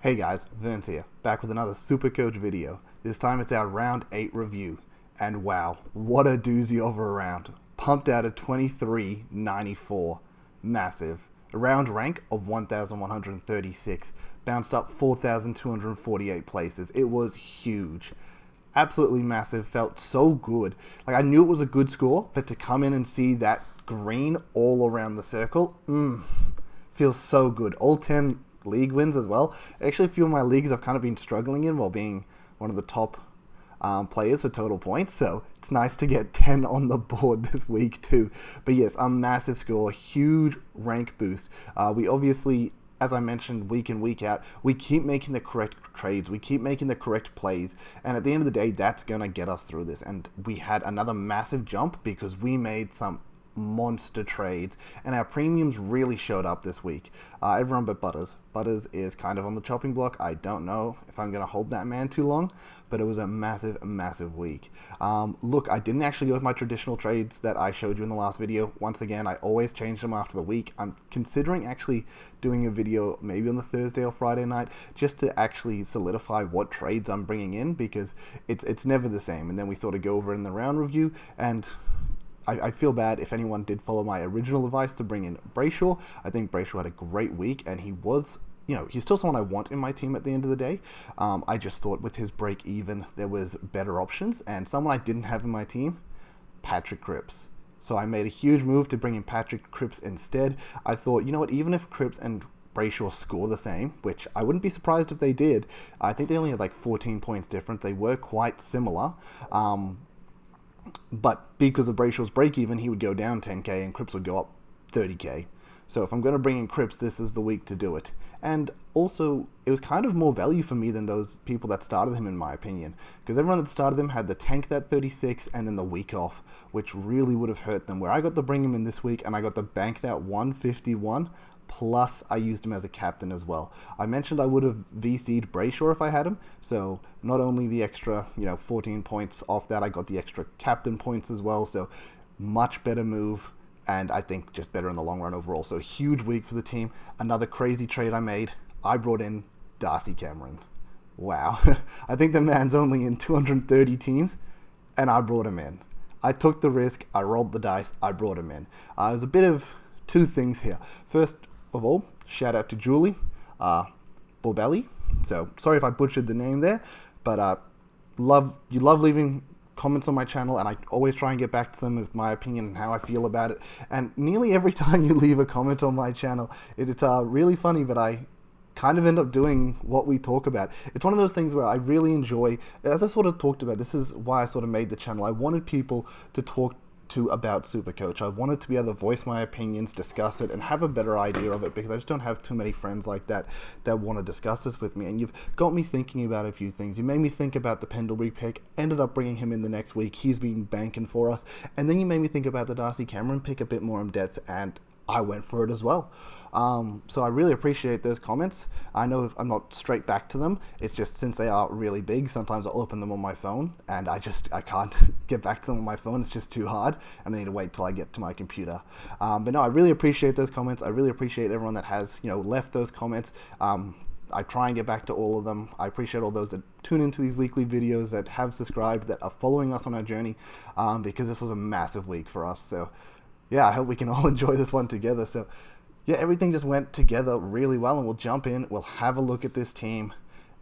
Hey guys, Vince here, back with another Supercoach video. This time it's our round 8 review. And wow, what a doozy of a round. Pumped out at 23.94. Massive. A round rank of 1,136. Bounced up 4,248 places. It was huge. Absolutely massive. Felt so good. Like, I knew it was a good score, but to come in and see that green all around the circle, feels so good. All 10 league wins as well. Actually, a few of my leagues I've kind of been struggling in while being one of the top players for total points, so it's nice to get 10 on the board this week too. But yes, a massive score, huge rank boost. We obviously, as I mentioned, week in, week out, we keep making the correct trades, we keep making the correct plays, and at the end of the day, that's going to get us through this. And we had another massive jump because we made some monster trades, and our premiums really showed up this week. Everyone but Butters. Butters is kind of on the chopping block. I don't know if I'm going to hold that man too long, but it was a massive week. Look, I didn't actually go with my traditional trades that I showed you in the last video. Once again, I always change them after the week. I'm considering actually doing a video maybe on the Thursday or Friday night just to actually solidify what trades I'm bringing in, because it's never the same. And then we sort of go over in the round review, and I feel bad if anyone did follow my original advice to bring in Brayshaw. I think Brayshaw had a great week, and he was, he's still someone I want in my team at the end of the day. I just thought with his break even, there was better options, and someone I didn't have in my team, Patrick Cripps. So I made a huge move to bring in Patrick Cripps instead. I thought, you know what, even if Cripps and Brayshaw score the same, which I wouldn't be surprised if they did. I think they only had like 14 points difference. They were quite similar. But because of Brayshaw's break-even, he would go down 10k and Cripps would go up 30k. So if I'm going to bring in Cripps, this is the week to do it. And also, it was kind of more value for me than those people that started him, in my opinion. Because everyone that started him had the tank that 36 and then the week off, which really would have hurt them. Where I got to bring him in this week, and I got to bank that 151. Plus, I used him as a captain as well. I mentioned I would have VC'd Brayshaw if I had him. So not only the extra, 14 points off that, I got the extra captain points as well. So much better move, and I think just better in the long run overall. So huge week for the team. Another crazy trade I made. I brought in Darcy Cameron. Wow. I think the man's only in 230 teams, and I brought him in. I took the risk. I rolled the dice. I brought him in. There's a bit of two things here. First of all, shout out to Julie Borbelli. So sorry if I butchered the name there, but love leaving comments on my channel, and I always try and get back to them with my opinion and how I feel about it. And nearly every time you leave a comment on my channel, it's really funny, but I kind of end up doing what we talk about. It's one of those things where I really enjoy, as I sort of talked about, this is why I sort of made the channel. I wanted people to talk to about Supercoach. I wanted to be able to voice my opinions, discuss it, and have a better idea of it, because I just don't have too many friends like that want to discuss this with me. And you've got me thinking about a few things. You made me think about the Pendlebury pick, ended up bringing him in the next week. He's been banking for us. And then you made me think about the Darcy Cameron pick a bit more in depth, and I went for it as well. So I really appreciate those comments. I know I'm not straight back to them. It's just since they are really big, sometimes I'll open them on my phone, and I can't get back to them on my phone. It's just too hard, and I need to wait till I get to my computer. But no, I really appreciate those comments. I really appreciate everyone that has left those comments. I try and get back to all of them. I appreciate all those that tune into these weekly videos, that have subscribed, that are following us on our journey, because this was a massive week for us. So yeah, I hope we can all enjoy this one together. So yeah, everything just went together really well, and we'll jump in, we'll have a look at this team,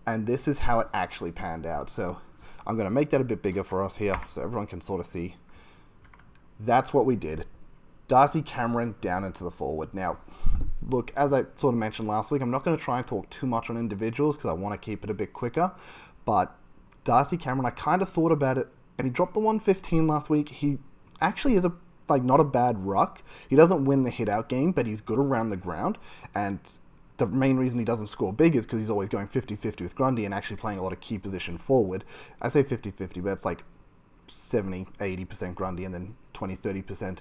and this is how it actually panned out. So I'm going to make that a bit bigger for us here so everyone can sort of see. That's what we did. Darcy Cameron down into the forward. Now, look, as I sort of mentioned last week, I'm not going to try and talk too much on individuals because I want to keep it a bit quicker, but Darcy Cameron, I kind of thought about it, and he dropped the 115 last week. He actually is not a bad ruck. He doesn't win the hit-out game, but he's good around the ground, and the main reason he doesn't score big is because he's always going 50-50 with Grundy and actually playing a lot of key position forward. I say 50-50, but it's like 70-80% Grundy and then 20-30%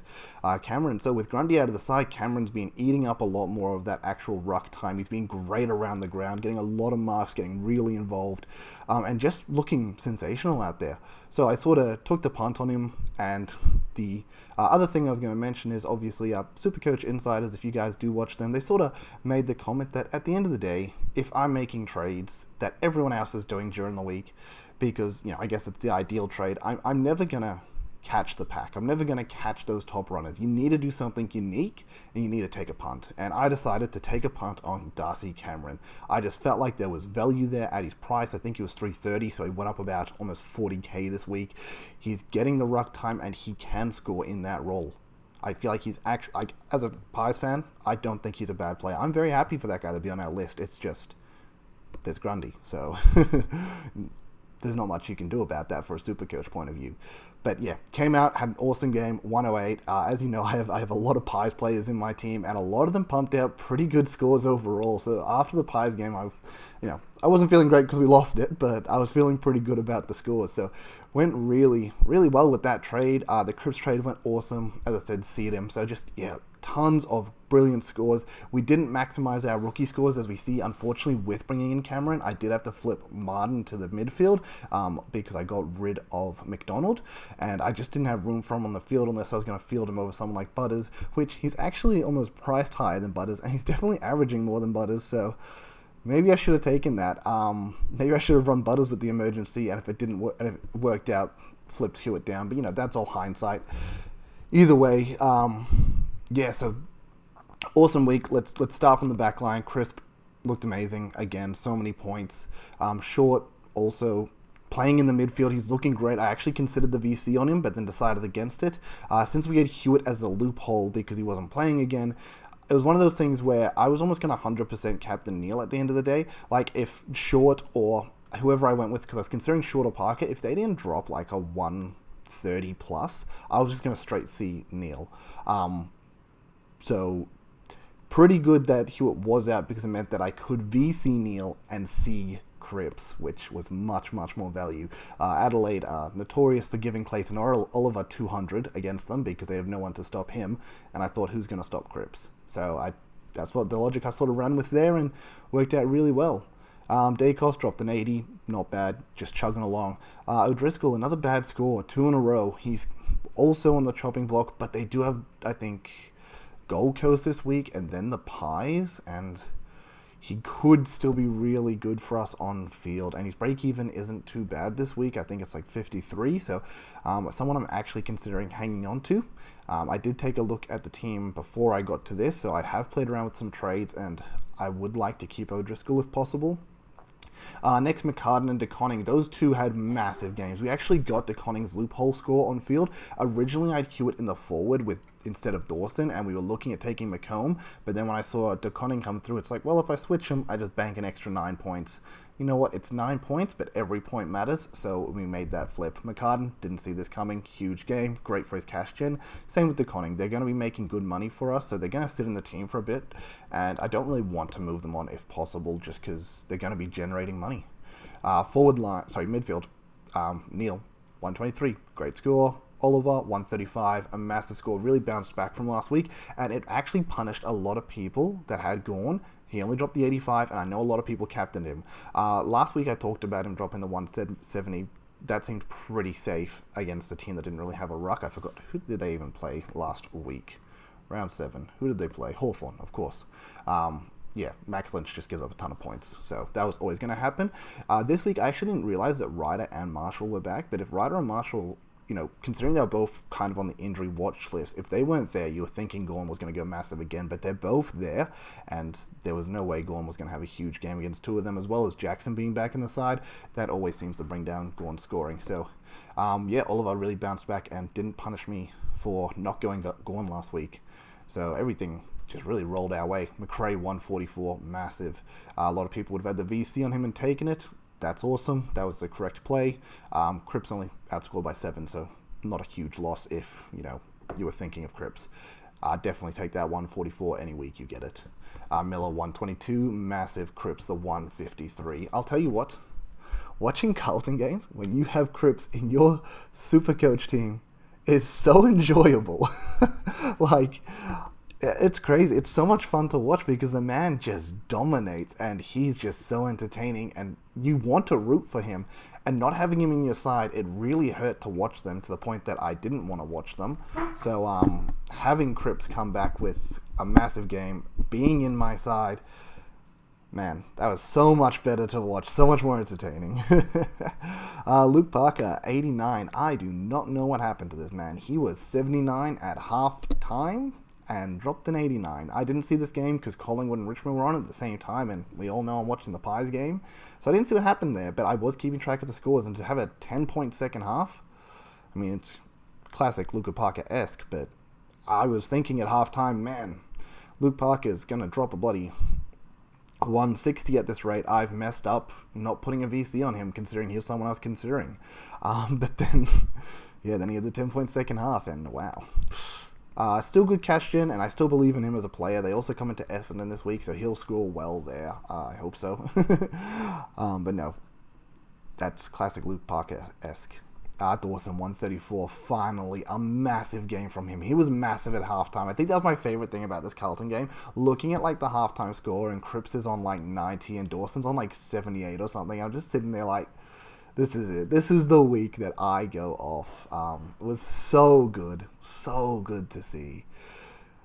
Cameron. So with Grundy out of the side, Cameron's been eating up a lot more of that actual ruck time. He's been great around the ground, getting a lot of marks, getting really involved, and just looking sensational out there. So I sort of took the punt on him and The other thing I was going to mention is obviously Supercoach Insiders, if you guys do watch them, they sort of made the comment that at the end of the day, if I'm making trades that everyone else is doing during the week, because, I guess it's the ideal trade, I'm never going to catch the pack. I'm never going to catch those top runners. You need to do something unique, and you need to take a punt. And I decided to take a punt on Darcy Cameron. I just felt like there was value there at his price. I think he was $330, so he went up about almost $40K this week. He's getting the ruck time, and he can score in that role. I feel like he's actually, as a Pies fan, I don't think he's a bad player. I'm very happy for that guy to be on our list. It's just, there's Grundy, so there's not much you can do about that for a Supercoach point of view. But yeah, came out, had an awesome game, 108. As you know, I have a lot of Pies players in my team, and a lot of them pumped out pretty good scores overall. So after the Pies game, I wasn't feeling great because we lost it, but I was feeling pretty good about the scores. So went really, really well with that trade. The Cripps trade went awesome. As I said, seed him. So just, tons of brilliant scores. We didn't maximize our rookie scores, as we see, unfortunately, with bringing in Cameron. I did have to flip Martin to the midfield because I got rid of McDonald, and I just didn't have room for him on the field unless I was going to field him over someone like Butters, which he's actually almost priced higher than Butters, and he's definitely averaging more than Butters, so maybe I should have taken that. Maybe I should have run Butters with the emergency, and if it didn't work, and if it worked out, flipped Hewitt down, but that's all hindsight. Either way, so awesome week. Let's start from the back line. Crisp looked amazing again, so many points. Short also playing in the midfield, he's looking great. I actually considered the VC on him, but then decided against it. Since we had Hewitt as a loophole because he wasn't playing again, it was one of those things where I was almost going to 100% captain Neil at the end of the day. Like if Short or whoever I went with, because I was considering Short or Parker, if they didn't drop like a 130 plus, I was just going to straight see Neil. So pretty good that Hewitt was out because it meant that I could VC Neil and see Cripps, which was much, much more value. Adelaide are notorious for giving Clayton Oliver 200 against them because they have no one to stop him, and I thought, who's going to stop Cripps? So that's what the logic I sort of ran with there, and worked out really well. Dacos dropped an 80, not bad, just chugging along. O'Driscoll, another bad score, 2 in a row. He's also on the chopping block, but they do have, I think, Gold Coast this week and then the Pies, and he could still be really good for us on field, and his break even isn't too bad this week. I think it's like 53, so someone I'm actually considering hanging on to. I did take a look at the team before I got to this, so I have played around with some trades, and I would like to keep O'Driscoll if possible. Next, McCartan and DeConning. Those two had massive games. We actually got DeConning's loophole score on field. Originally, I'd Hewitt in the forward instead of Dawson, and we were looking at taking McComb. But then when I saw DeConning come through, it's like, well, if I switch him, I just bank an extra 9 points. You know what? It's 9 points, but every point matters, so we made that flip. McCartan, didn't see this coming. Huge game. Great for his cash gen. Same with DeConning. They're going to be making good money for us, so they're going to sit in the team for a bit, and I don't really want to move them on if possible, just because they're going to be generating money. Midfield. Neil, 123. Great score. Oliver, 135, a massive score, really bounced back from last week, and it actually punished a lot of people that had gone. He only dropped the 85, and I know a lot of people captained him. Last week I talked about him dropping the 170. That seemed pretty safe against a team that didn't really have a ruck. I forgot, who did they even play last week? Round 7. Who did they play? Hawthorn, of course. Max Lynch just gives up a ton of points, so that was always going to happen. This week I actually didn't realize that Ryder and Marshall were back, but if Ryder and Marshall, considering they were both kind of on the injury watch list, if they weren't there, you were thinking Gorn was going to go massive again, but they're both there, and there was no way Gorn was going to have a huge game against two of them, as well as Jackson being back in the side. That always seems to bring down Gorn's scoring. So, Oliver really bounced back and didn't punish me for not going Gorn last week. So everything just really rolled our way. McRae, 144, massive. A lot of people would have had the VC on him and taken it. That's awesome. That was the correct play. Cripps only outscored by 7, so not a huge loss if, you were thinking of Cripps. Definitely take that 144 any week you get it. Miller, 122, massive. Cripps, the 153. I'll tell you what, watching Carlton games, when you have Cripps in your Supercoach team, is so enjoyable. It's crazy. It's so much fun to watch because the man just dominates and he's just so entertaining and you want to root for him. And not having him in your side, it really hurt to watch them to the point that I didn't want to watch them. So having Cripps come back with a massive game, being in my side, man, that was so much better to watch, so much more entertaining. Luke Parker, 89. I do not know what happened to this man. He was 79 at half time and dropped an 89. I didn't see this game because Collingwood and Richmond were on at the same time, and we all know I'm watching the Pies game. So I didn't see what happened there, but I was keeping track of the scores, and to have a 10-point second half, I mean, it's classic Luke Parker-esque, but I was thinking at halftime, man, Luke Parker's going to drop a bloody 160 at this rate. I've messed up not putting a VC on him, considering he was someone I was considering. But then, yeah, then he had the 10-point second half, and wow. Still good cash gen, and I still believe in him as a player. They also come into Essendon this week, so he'll score well there. I hope so. But no, that's classic Luke Parker-esque. Dawson, 134. Finally, a massive game from him. He was massive at halftime. I think that was my favorite thing about this Carlton game. Looking at like the halftime score, and Cripps is on like 90, and Dawson's on like 78 or something. I'm just sitting there like, this is it. This is the week that I go off. It was so good to see.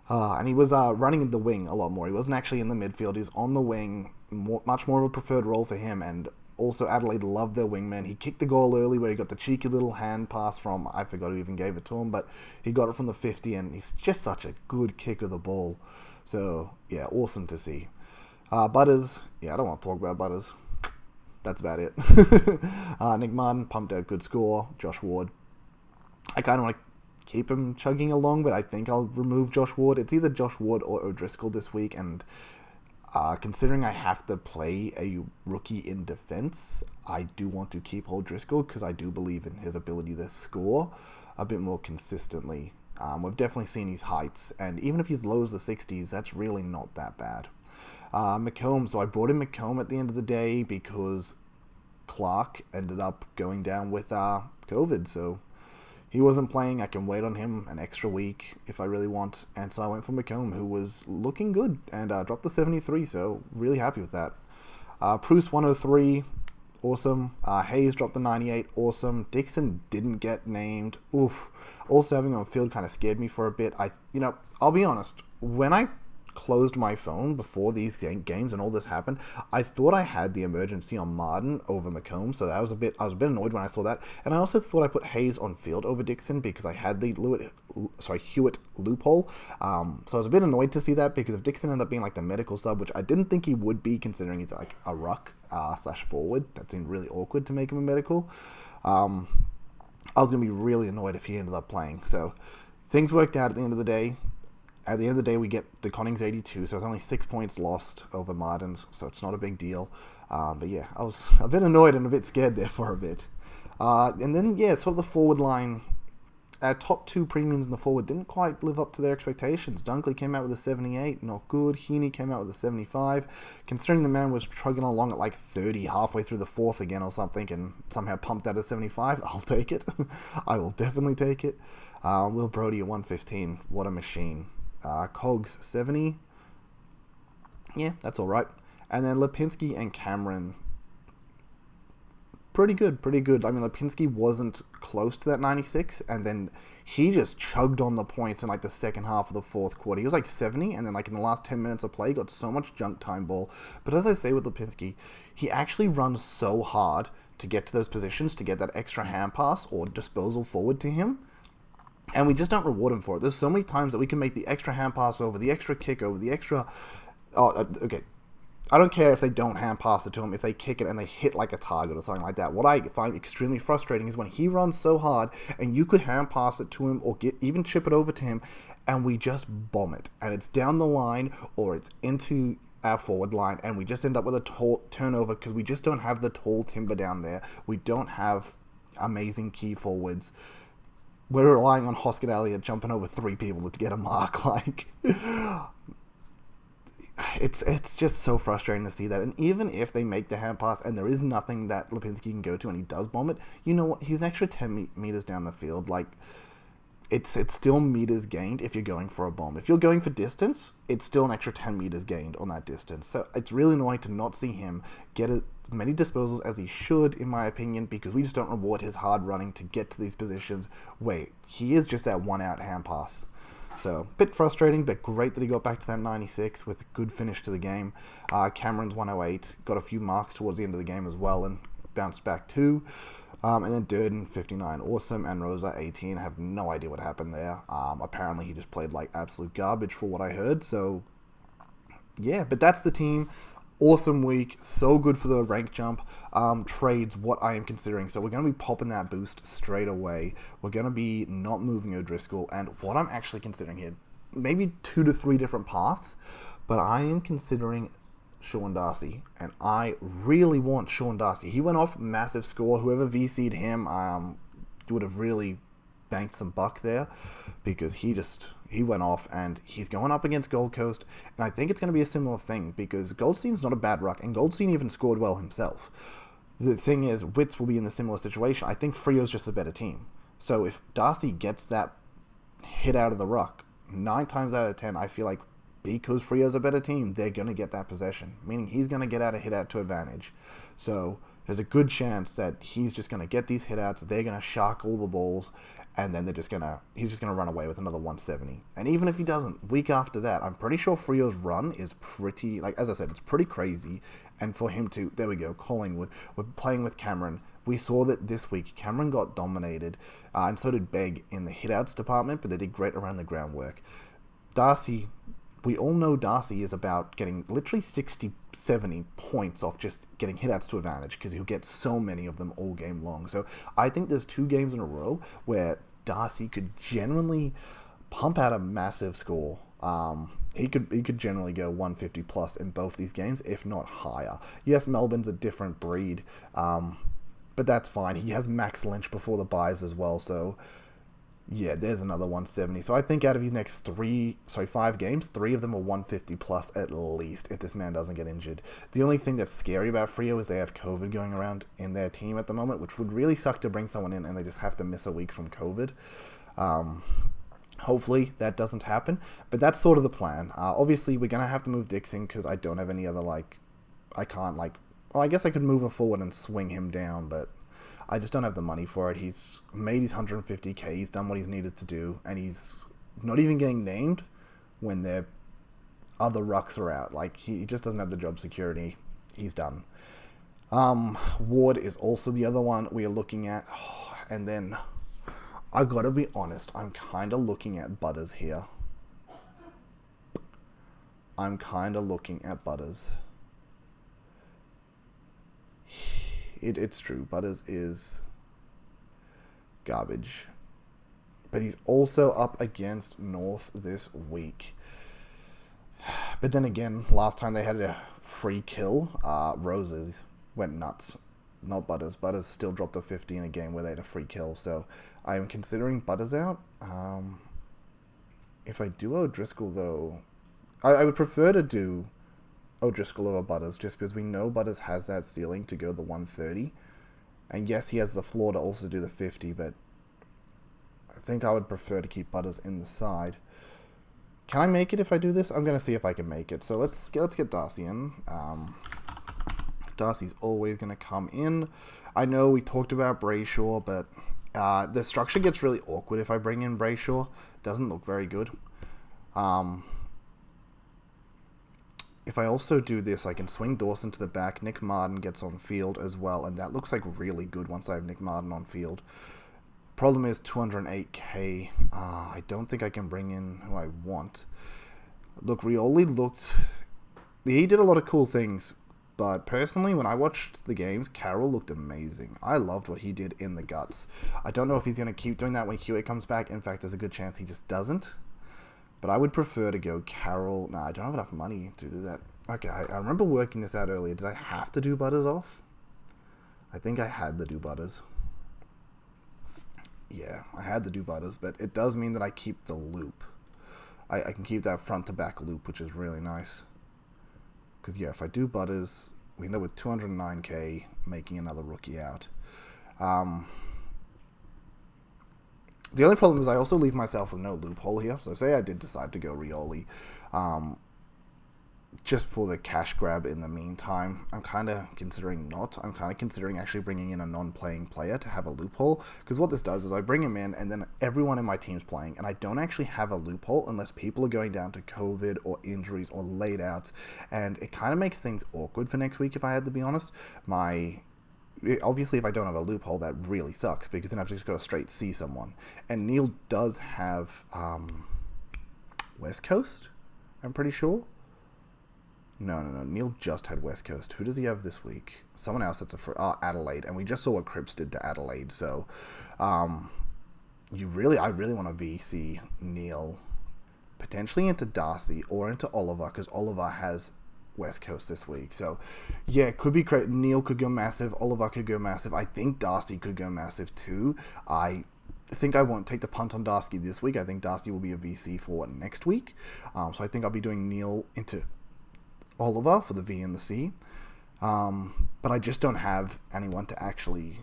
And he was running in the wing a lot more. He wasn't actually in the midfield. He was on the wing, much more of a preferred role for him. And also Adelaide loved their wingman. He kicked the goal early where he got the cheeky little hand pass from, I forgot who even gave it to him, but he got it from the 50, and he's just such a good kick of the ball. So, yeah, awesome to see. Butters, yeah, I don't want to talk about Butters. That's about it. Nick Martin pumped out good score. Josh Ward, I kind of want to keep him chugging along, but I think I'll remove Josh Ward. It's either Josh Ward or O'Driscoll this week, and considering I have to play a rookie in defense, I do want to keep O'Driscoll because I do believe in his ability to score a bit more consistently. We've definitely seen his heights, and even if he's low as the 60s, that's really not that bad. McComb, so I brought in McComb at the end of the day because Clark ended up going down with COVID, so he wasn't playing. I can wait on him an extra week if I really want, and so I went for McComb, who was looking good, and dropped the 73, so really happy with that. Bruce, 103, awesome. Hayes dropped the 98, awesome. Dixon didn't get named, oof. Also having him on field kind of scared me for a bit. I'll be honest, when I closed my phone before these games and all this happened, I thought I had the emergency on Martin over McComb, so I was a bit annoyed when I saw that. And I also thought I put Hayes on field over Dixon because I had the Hewitt loophole. So I was a bit annoyed to see that, because if Dixon ended up being like the medical sub, which I didn't think he would be considering he's like a ruck / forward, that seemed really awkward to make him a medical. I was going to be really annoyed if he ended up playing. So things worked out at the end of the day. At the end of the day, we get the Connings 82, so it's only 6 points lost over Martins, so it's not a big deal. But yeah, I was a bit annoyed and a bit scared there for a bit. And then, yeah, sort of the forward line. Our top two premiums in the forward didn't quite live up to their expectations. Dunkley came out with a 78, not good. Heaney came out with a 75. Considering the man was chugging along at like 30 halfway through the fourth again or something, and somehow pumped out a 75, I'll take it. I will definitely take it. Will Brodie at 115, what a machine. Cogs 70, yeah, that's all right. And then Lipinski and Cameron, pretty good. I mean, Lipinski wasn't close to that 96, and then he just chugged on the points in like the second half of the fourth quarter. He was like 70, and then like in the last 10 minutes of play, he got so much junk time ball. But as I say with Lipinski, he actually runs so hard to get to those positions, to get that extra hand pass or disposal forward to him. And we just don't reward him for it. There's so many times that we can make the extra hand pass over, the extra kick over, the extra... okay. I don't care if they don't hand pass it to him, if they kick it and they hit like a target or something like that. What I find extremely frustrating is when he runs so hard and you could hand pass it to him or even chip it over to him, and we just bomb it. And it's down the line or it's into our forward line, and we just end up with a turnover because we just don't have the tall timber down there. We don't have amazing key forwards. We're relying on Hoskett Elliott jumping over 3 people to get a mark. Like, it's just so frustrating to see that. And even if they make the hand pass and there is nothing that Lipinski can go to and he does bomb it, you know what? He's an extra 10 meters down the field. Like, it's still meters gained if you're going for a bomb. If you're going for distance, it's still an extra 10 meters gained on that distance. So it's really annoying to not see him get as many disposals as he should, in my opinion, because we just don't reward his hard running to get to these positions where he is just that one-out hand pass. So, bit frustrating, but great that he got back to that 96 with a good finish to the game. Cameron's 108, got a few marks towards the end of the game as well, and bounced back too. And then Durden, 59, awesome, and Rosa, 18. I have no idea what happened there. Apparently he just played like absolute garbage for what I heard. So, yeah, but that's the team. Awesome week, so good for the rank jump. Trades, what I am considering. So we're going to be popping that boost straight away. We're going to be not moving O'Driscoll. And what I'm actually considering here, maybe 2 to 3 different paths, but I am considering Sean Darcy, and I really want Sean Darcy. He went off, massive score. Whoever VC'd him would have really banked some buck there, because he went off, and he's going up against Gold Coast, and I think it's going to be a similar thing, because Goldstein's not a bad ruck, and Goldstein even scored well himself. The thing is, Wits will be in a similar situation. I think Frio's just a better team. So if Darcy gets that hit out of the ruck, 9 times out of 10, I feel like because Frio's a better team, they're going to get that possession, meaning he's going to get out a hit out to advantage. So there's a good chance that he's just going to get these hit outs, they're going to shark all the balls, and then he's just going to run away with another 170. And even if he doesn't, week after that, I'm pretty sure Frio's run is pretty, like, as I said, it's pretty crazy. And for him to, there we go, Collingwood, we're playing with Cameron. We saw that this week Cameron got dominated, and so did Begg in the hit outs department, but they did great around the groundwork. Darcy, we all know Darcy is about getting literally 60, 70 points off just getting hit-outs to advantage, because he'll get so many of them all game long. So I think there's 2 games in a row where Darcy could genuinely pump out a massive score. He could generally go 150 plus in both these games, if not higher. Yes, Melbourne's a different breed, but that's fine. He has Max Lynch before the buys as well, so yeah, there's another 170. So I think out of his next 5 games, 3 of them are 150 plus at least, if this man doesn't get injured. The only thing that's scary about Freo is they have COVID going around in their team at the moment, which would really suck to bring someone in and they just have to miss a week from COVID. Hopefully that doesn't happen, but that's sort of the plan. Obviously, we're going to have to move Dixon, because I don't have any other, I guess I could move him forward and swing him down, but I just don't have the money for it. He's made his 150k, he's done what he's needed to do, and he's not even getting named when their other rucks are out. Like, he just doesn't have the job security. He's done. Ward is also the other one we are looking at. And then, I gotta be honest, I'm kind of looking at Butters here. It's true, Butters is garbage. But he's also up against North this week. But then again, last time they had a free kill, Roses went nuts. Not Butters. Butters still dropped a 50 in a game where they had a free kill. So I am considering Butters out. If I do O'Driscoll, though, I would prefer to do O'Driscoll over Butters, just because we know Butters has that ceiling to go the 130. And yes, he has the floor to also do the 50, but I think I would prefer to keep Butters in the side. Can I make it if I do this? I'm going to see if I can make it. So let's get Darcy in. Darcy's always going to come in. I know we talked about Brayshaw, but the structure gets really awkward if I bring in Brayshaw. Doesn't look very good. If I also do this, I can swing Dawson to the back. Nick Martin gets on field as well, and that looks like really good once I have Nick Martin on field. Problem is 208k. I don't think I can bring in who I want. Look, Rioli looked... He did a lot of cool things, but personally, when I watched the games, Carroll looked amazing. I loved what he did in the guts. I don't know if he's going to keep doing that when Hewitt comes back. In fact, there's a good chance he just doesn't. But I would prefer to go Carroll. Nah, I don't have enough money to do that. Okay, I remember working this out earlier. Did I have to do Butters off? I think I had to do Butters. Yeah, I had to do Butters, but it does mean that I keep the loop. I can keep that front to back loop, which is really nice. Because, yeah, if I do Butters, we end up with 209k, making another rookie out. The only problem is I also leave myself with no loophole here. So say I did decide to go Rioli, just for the cash grab in the meantime. I'm kind of considering not. I'm kind of considering actually bringing in a non-playing player to have a loophole. Because what this does is I bring him in and then everyone in my team's playing. And I don't actually have a loophole unless people are going down to COVID or injuries or laid outs. And it kind of makes things awkward for next week, if I had to be honest. Obviously, if I don't have a loophole, that really sucks. Because then I've just got to straight see someone. And Neil does have West Coast, I'm pretty sure. No. Neil just had West Coast. Who does he have this week? Someone else that's Adelaide. And we just saw what Cripps did to Adelaide. So, I really want to VC Neil potentially into Darcy or into Oliver, because Oliver has West Coast this week. So, yeah, it could be great. Neil could go massive. Oliver could go massive. I think Darcy could go massive too. I think I won't take the punt on Darcy this week. I think Darcy will be a VC for next week. So I think I'll be doing Neil into Oliver for the V and the C, but I just don't have anyone to actually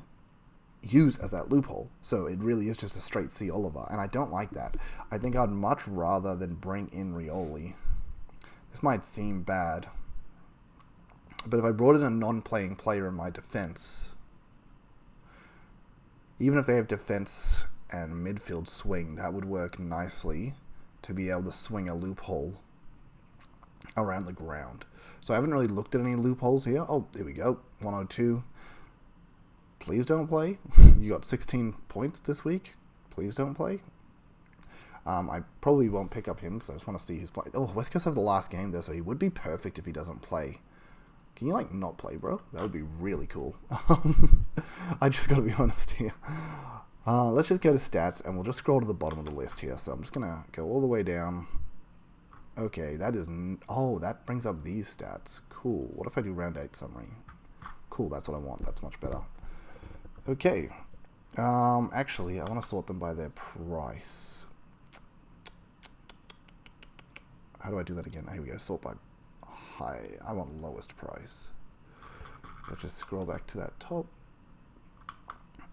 use as that loophole, so it really is just a straight C Oliver, and I don't like that. I think I'd much rather than bring in Rioli. This might seem bad, but if I brought in a non-playing player in my defense, even if they have defense and midfield swing, that would work nicely to be able to swing a loophole around the ground. So I haven't really looked at any loopholes here. Oh, there we go. 102. Please don't play. You got 16 points this week. Please don't play. I probably won't pick up him because I just want to see his play. Oh, West Coast have the last game though, so he would be perfect if he doesn't play. Can you not play, bro? That would be really cool. I just got to be honest here. Let's just go to stats and we'll just scroll to the bottom of the list here. So I'm just gonna go all the way down. Okay, that brings up these stats. Cool. What if I do round 8 summary? Cool, that's what I want. That's much better. Okay. Actually, I want to sort them by their price. How do I do that again? Here we go. Sort by high. I want lowest price. Let's just scroll back to that top.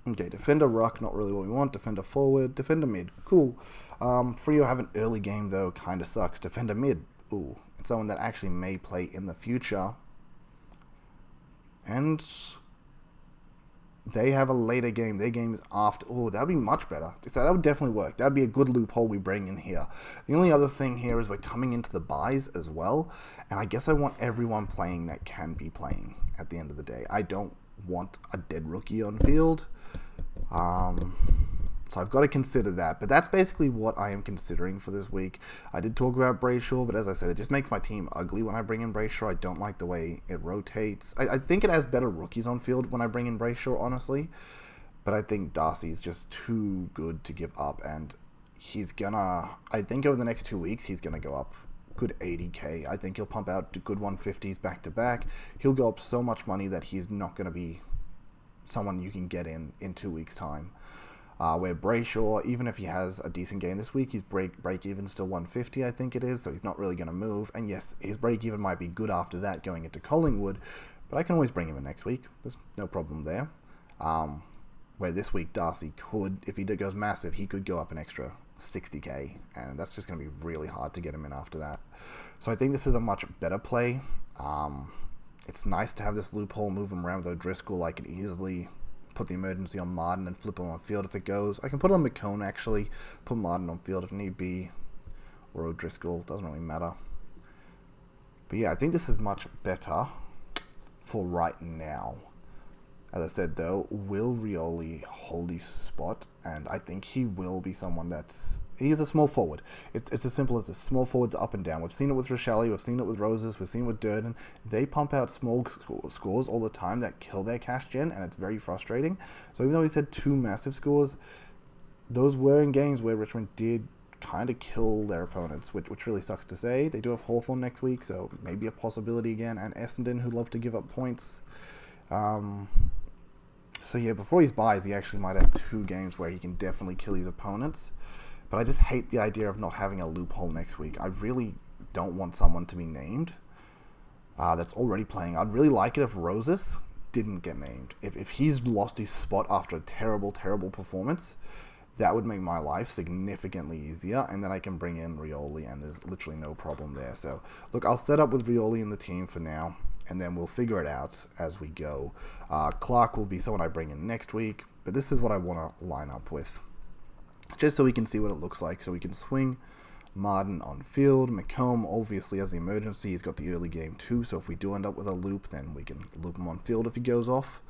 Okay, defender ruck, not really what we want. Defender forward, defender mid, cool. Freo have an early game though, kind of sucks. Defender mid, ooh, it's someone that actually may play in the future. And they have a later game. Their game is after. Oh, that would be much better. So that would definitely work. That would be a good loophole we bring in here. The only other thing here is we're coming into the buys as well. And I guess I want everyone playing that can be playing at the end of the day. I don't want a dead rookie on field. So I've got to consider that. But that's basically what I am considering for this week. I did talk about Brayshaw, but as I said, it just makes my team ugly when I bring in Brayshaw. I don't like the way it rotates. I think it has better rookies on field when I bring in Brayshaw, honestly. But I think Darcy's just too good to give up. And he's gonna... I think over the next 2 weeks, he's going to go up good 80k. I think he'll pump out good 150s back to back. He'll go up so much money that he's not going to be someone you can get in 2 weeks' time. Where Brayshaw, even if he has a decent game this week, his break even still 150, I think it is, so he's not really going to move. And yes, his break even might be good after that going into Collingwood, but I can always bring him in next week. There's no problem there. Where this week Darcy could, if he goes massive, he could go up an extra 60k, and that's just going to be really hard to get him in after that. So I think this is a much better play. It's nice to have this loophole, move him around with O'Driscoll. I can easily put the emergency on Martin and flip him on field if it goes. I can put it on McCone, actually. Put Martin on field if need be. Or O'Driscoll. Doesn't really matter. But yeah, I think this is much better for right now. As I said, though, will Rioli hold his spot? And I think he will be someone that's... He's a small forward. It's as simple as this. Small forwards up and down. We've seen it with Rochelle. We've seen it with Roses. We've seen it with Durden. They pump out small scores all the time that kill their cash gen, and it's very frustrating. So even though he's had 2 massive scores, those were in games where Richmond did kind of kill their opponents, which really sucks to say. They do have Hawthorn next week, so maybe a possibility again. And Essendon, who love to give up points. So yeah, before he buys, he actually might have 2 games where he can definitely kill his opponents. But I just hate the idea of not having a loophole next week. I really don't want someone to be named that's already playing. I'd really like it if Roses didn't get named. If he's lost his spot after a terrible, terrible performance, that would make my life significantly easier, and then I can bring in Rioli, and there's literally no problem there. So, look, I'll set up with Rioli in the team for now, and then we'll figure it out as we go. Clark will be someone I bring in next week, but this is what I want to line up with, just so we can see what it looks like. So we can swing Martin on field. McComb obviously has the emergency. He's got the early game too, so if we do end up with a loop, then we can loop him on field if he goes off.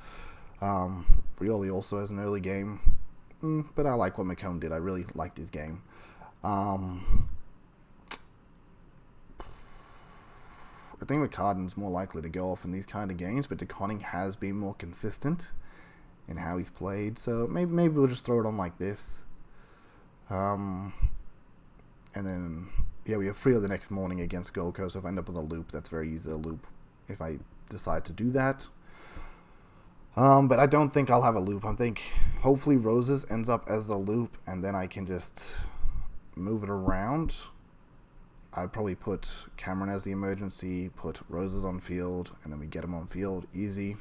Rioli also has an early game, but I like what McComb did. I really liked his game. I think McCartan's more likely to go off in these kind of games, but DeConning has been more consistent in how he's played, so maybe we'll just throw it on like this. And then, yeah, we have Freo the next morning against Gold Coast. So if I end up with a loop, that's very easy to loop if I decide to do that. But I don't think I'll have a loop. I think hopefully Roses ends up as the loop, and then I can just move it around. I'd probably put Cameron as the emergency, put Roses on field, and then we get him on field. Easy.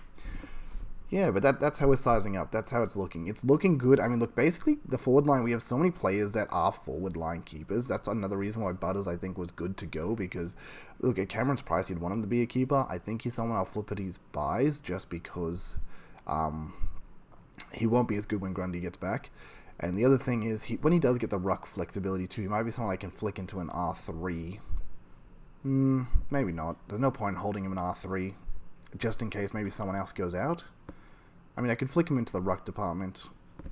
Yeah, but that's how we're sizing up. That's how it's looking. It's looking good. I mean, look, basically, the forward line, we have so many players that are forward line keepers. That's another reason why Butters, I think, was good to go, because, look, at Cameron's price, you'd want him to be a keeper. I think he's someone I'll flip at his buys just because he won't be as good when Grundy gets back. And the other thing is, when he does get the ruck flexibility too, he might be someone I can flick into an R3. Maybe not. There's no point in holding him in R3, just in case maybe someone else goes out. I mean, I could flick him into the ruck department.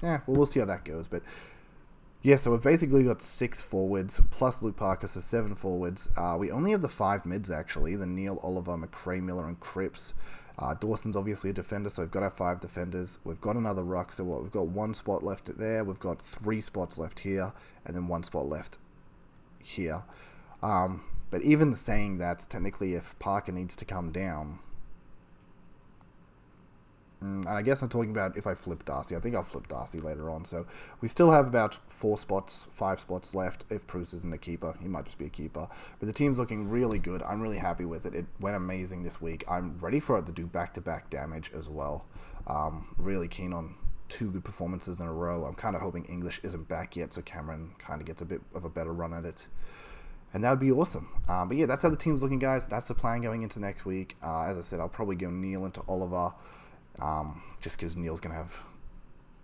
Yeah, well, we'll see how that goes. But, yeah, so we've basically got 6 forwards, plus Luke Parker, so 7 forwards. We only have the 5 mids, actually. The Neil, Oliver, McRae, Miller, and Cripps. Dawson's obviously a defender, so we've got our 5 defenders. We've got another ruck, so we've got 1 spot left there. We've got 3 spots left here, and then 1 spot left here. But even saying that, technically, if Parker needs to come down... And I guess I'm talking about if I flip Darcy. I think I'll flip Darcy later on. So we still have about 4 spots, 5 spots left. If Bruce isn't a keeper, he might just be a keeper. But the team's looking really good. I'm really happy with it. It went amazing this week. I'm ready for it to do back-to-back damage as well. Really keen on 2 good performances in a row. I'm kind of hoping English isn't back yet, so Cameron kind of gets a bit of a better run at it. And that would be awesome. But yeah, that's how the team's looking, guys. That's the plan going into next week. As I said, I'll probably go Neil into Oliver. Just because Neil's going to have...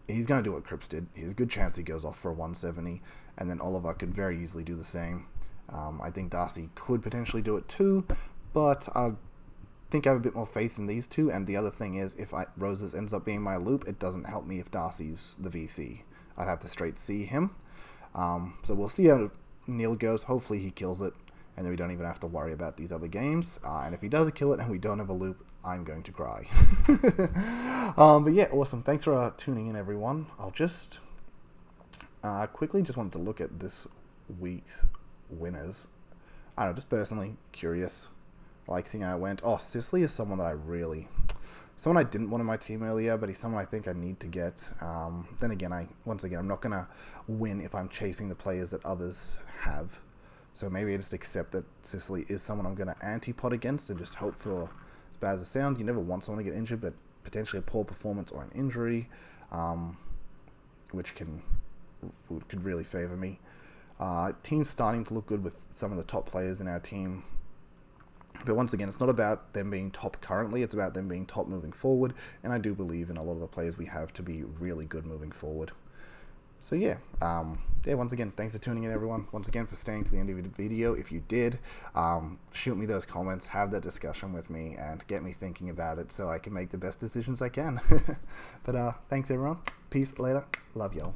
He's going to do what Cripps did. There's a good chance he goes off for a 170. And then Oliver could very easily do the same. I think Darcy could potentially do it too. But I think I have a bit more faith in these two. And the other thing is, if Roses ends up being my loop, it doesn't help me if Darcy's the VC. I'd have to straight C him. So we'll see how Neil goes. Hopefully he kills it. And then we don't even have to worry about these other games. And if he does kill it and we don't have a loop, I'm going to cry. But yeah, awesome. Thanks for tuning in, everyone. I'll just quickly just wanted to look at this week's winners. I don't know, just personally curious. Like seeing how it went. Oh, Sicily is someone that I really... Someone I didn't want in my team earlier, but he's someone I think I need to get. Then again, I'm not going to win if I'm chasing the players that others have. So maybe I just accept that Sicily is someone I'm going to anti-pot against and just hope for, as bad as it sounds, you never want someone to get injured, but potentially a poor performance or an injury, which could really favor me. Team's starting to look good with some of the top players in our team. But once again, it's not about them being top currently, it's about them being top moving forward, and I do believe in a lot of the players we have to be really good moving forward. So yeah, once again, thanks for tuning in, everyone. Once again, for staying to the end of the video. If you did, shoot me those comments, have that discussion with me, and get me thinking about it so I can make the best decisions I can. But thanks, everyone. Peace, later. Love y'all.